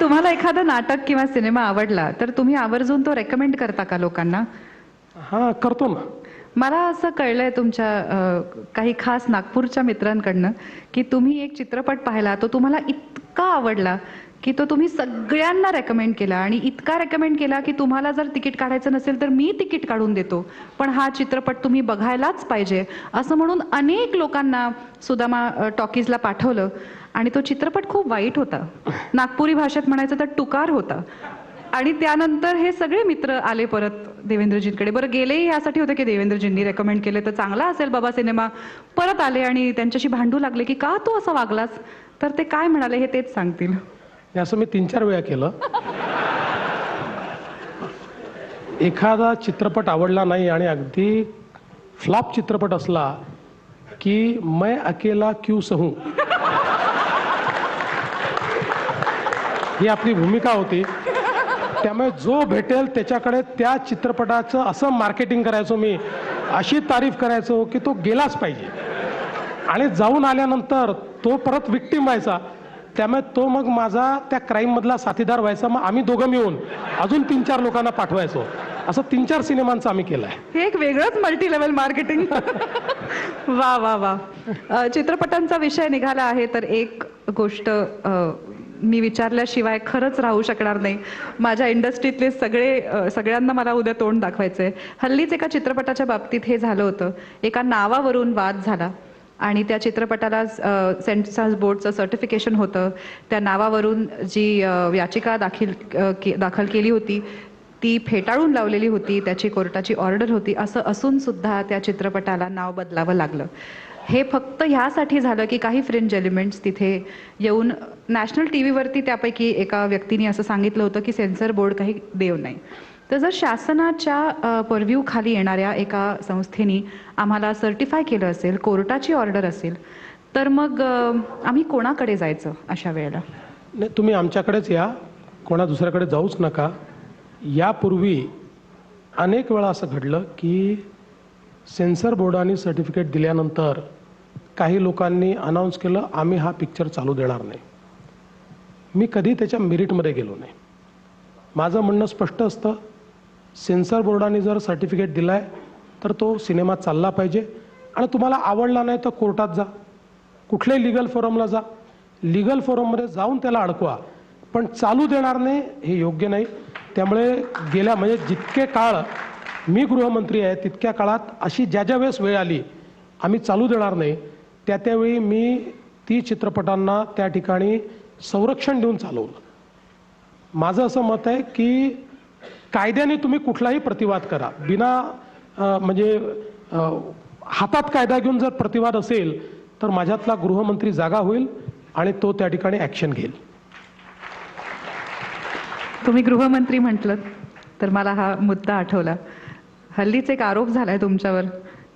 तुम्हाला एखादं नाटक किंवा सिनेमा आवडला तर तुम्ही आवर्जून तो रेकमेंड करता का लोकांना? हां, करतो ना. मला असं कळलंय तुमच्या काही खास नागपूरच्या मित्रांकडनं की तुम्ही एक चित्रपट पाहिला, तो तुम्हाला इतका आवडला की तो तुम्ही सगळ्यांना रेकमेंड केला आणि इतका रेकमेंड केला की तुम्हाला जर तिकीट काढायचं नसेल तर मी तिकीट काढून देतो, पण हा चित्रपट तुम्ही बघायलाच पाहिजे असं म्हणून अनेक लोकांना सुदामा टॉकीजला पाठवलं आणि तो चित्रपट खूप वाईट होता. नागपुरी भाषेत म्हणायचं तर टुकार होता. आणि त्यानंतर हे सगळे मित्र आले परत देवेंद्रजींकडे. बरं, गेलेही यासाठी होते की देवेंद्रजींनी रेकमेंड केले तर चांगला असेल बाबा सिनेमा. परत आले आणि त्यांच्याशी भांडू लागले की का तू असा वागलास. तर ते काय म्हणाले हे तेच सांगतील. असं मी 3-4 वेळा केलं. एखादा चित्रपट आवडला नाही आणि अगदी फ्लॉप चित्रपट असला की मैं अकेला क्यों सहूं ही आपली भूमिका होती. त्यामुळे जो भेटेल त्याच्याकडे त्या चित्रपटाचं असं मार्केटिंग करायचो मी, अशी तारीफ करायचो की तो गेलाच पाहिजे. आणि जाऊन आल्यानंतर तो परत विक्टीम व्हायचा. त्यामुळे तो मग माझा त्या क्राईममधला साथीदार व्हायचा. मग आम्ही दोघं मिळून अजून 3-4 लोकांना पाठवायचो. असं 3-4 सिनेमांचं आम्ही केलं आहे. हे एक वेगळंच मल्टी लेवल मार्केटिंग. वा वा वा. चित्रपटांचा विषय निघाला आहे तर एक गोष्ट मी विचारल्याशिवाय खरंच राहू शकणार नाही. माझ्या इंडस्ट्रीतले सगळ्यांना मला उद्या तोंड दाखवायचंय. हल्लीच एका चित्रपटाच्या बाबतीत हे झालं होतं. एका नावावरून वाद झाला आणि त्या चित्रपटाला सेन्सॉर बोर्डचं सर्टिफिकेशन होतं. त्या नावावरून जी याचिका दाखल केली होती ती फेटाळून लावलेली होती. त्याची कोर्टाची ऑर्डर होती. असं असून सुद्धा त्या चित्रपटाला नाव बदलावं लागलं. हे फक्त ह्यासाठी झालं की काही फ्रिंज एलिमेंट्स तिथे येऊन नॅशनल टीव्हीवरती त्यापैकी एका व्यक्तीने असं सांगितलं होतं की सेन्सर बोर्ड काही देव नाही. तर जर शासनाच्या परव्ह्यू खाली येणाऱ्या एका संस्थेने आम्हाला सर्टिफाय केलं असेल, कोर्टाची ऑर्डर असेल, तर मग आम्ही कोणाकडे जायचं अशा वेळेला? नाही, तुम्ही आमच्याकडेच या, कोणा दुसऱ्याकडे जाऊच नका. यापूर्वी अनेक वेळा असं घडलं की सेन्सर बोर्डाने सर्टिफिकेट दिल्यानंतर काही लोकांनी अनाऊन्स केलं आम्ही हा पिक्चर चालू देणार नाही. मी कधी त्याच्या मेरिटमध्ये गेलो नाही. माझं म्हणणं स्पष्ट असतं, सेन्सर बोर्डाने जर सर्टिफिकेट दिलं आहे तर तो सिनेमा चालला पाहिजे. आणि तुम्हाला आवडला नाही तर कोर्टात जा, कुठल्याही लिगल फोरमला जा, लिगल फोरममध्ये जाऊन त्याला अडकवा, पण चालू देणार नाही हे योग्य नाही. त्यामुळे गेल्या म्हणजे जितके काळ मी गृहमंत्री आहे तितक्या काळात अशी ज्या वेळेस वेळ आली आम्ही चालू देणार नाही, त्यावेळी मी ती चित्रपटांना त्या ठिकाणी संरक्षण देऊन चालवलं. माझं असं मत आहे की कायद्याने तुम्ही कुठलाही प्रतिवाद करा, बिना म्हणजे हातात कायदा घेऊन जर प्रतिवाद असेल तर माझ्यातला गृहमंत्री जागा होईल आणि तो त्या ठिकाणी ॲक्शन घेईल. तुम्ही गृहमंत्री म्हटलं तर मला हा मुद्दा आठवला. हल्लीच एक आरोप झालाय तुमच्यावर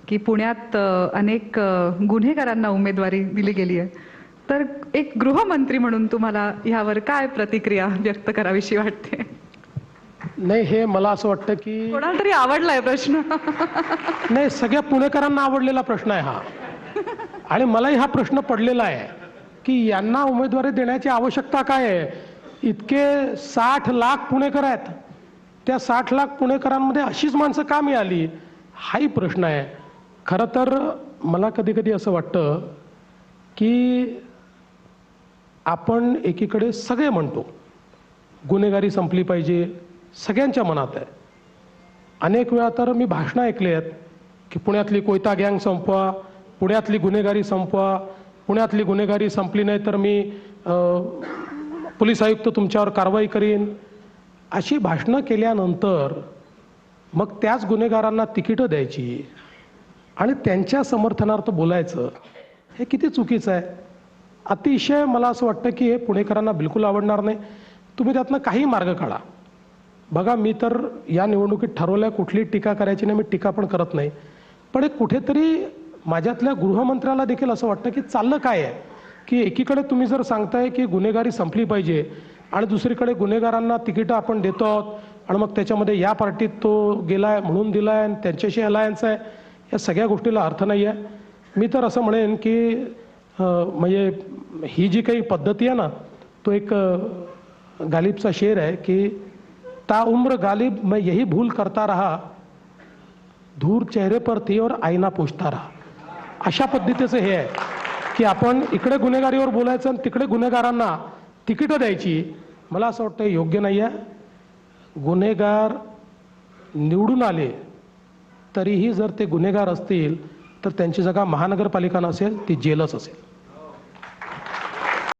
की पुण्यात अनेक गुन्हेगारांना उमेदवारी दिली गेली आहे. तर एक गृहमंत्री म्हणून तुम्हाला ह्यावर काय प्रतिक्रिया व्यक्त करावीशी वाटते? नाही, हे मला असं वाटतं की कोणाला तरी आवडलाय प्रश्न. नाही, सगळ्या पुणेकरांना आवडलेला प्रश्न आहे हा. आणि मलाही हा प्रश्न पडलेला आहे की यांना उमेदवारी देण्याची आवश्यकता काय आहे. इतके 60 लाख पुणेकर आहेत, त्या 60 लाख पुणेकरांमध्ये अशीच माणसं का मिळाली हाही प्रश्न आहे. खरं तर मला कधी कधी असं वाटतं की आपण एकीकडे सगळे म्हणतो गुन्हेगारी संपली पाहिजे, सगळ्यांच्या मनात आहे. अनेक वेळा तर मी भाषणं ऐकली आहेत की पुण्यातली कोयता गँग संपवा, पुण्यातली गुन्हेगारी संपवा, पुण्यातली गुन्हेगारी संपली नाही तर मी पोलीस आयुक्त तुमच्यावर कारवाई करीन. अशी भाषणं केल्यानंतर मग त्याच गुन्हेगारांना तिकीटं द्यायची आणि त्यांच्या समर्थनार्थ बोलायचं, हे किती चुकीचं आहे. अतिशय मला असं वाटतं की हे पुणेकरांना बिलकुल आवडणार नाही. तुम्ही त्यातनं काही मार्ग काढा. बघा, मी तर या निवडणुकीत ठरवलं आहे कुठली टीका करायची नाही, मी टीका पण करत नाही. पण एक कुठेतरी माझ्यातल्या गृहमंत्र्याला देखील असं वाटतं की चाललं काय आहे की एकीकडे तुम्ही जर सांगताय की गुन्हेगारी संपली पाहिजे आणि दुसरीकडे गुन्हेगारांना तिकीटं आपण देतो आहोत आणि मग त्याच्यामध्ये या पार्टीत तो गेलाय म्हणून दिलाय आणि त्यांच्याशी अलायन्स आहे, या सगळ्या गोष्टीला अर्थ नाही आहे. मी तर असं म्हणेन की म्हणजे ही जी काही पद्धती आहे ना, तो एक गालिबचा शेर आहे की ता उम्र गालिब मैं यही भूल करता रहा, धूर चेहरे पर थी और आईना पोछता रहा. अशा पद्धतीचं हे आहे की आपण इकडे गुन्हेगारीवर बोलायचं आणि तिकडे गुन्हेगारांना तिकीटं द्यायची. मला असं वाटतं योग्य नाही आहे. गुन्हेगार निवडून आले तरीही जर ते गुन्हेगार असतील तर त्यांची जागा महानगरपालिका नसेल, ती जेलच असेल.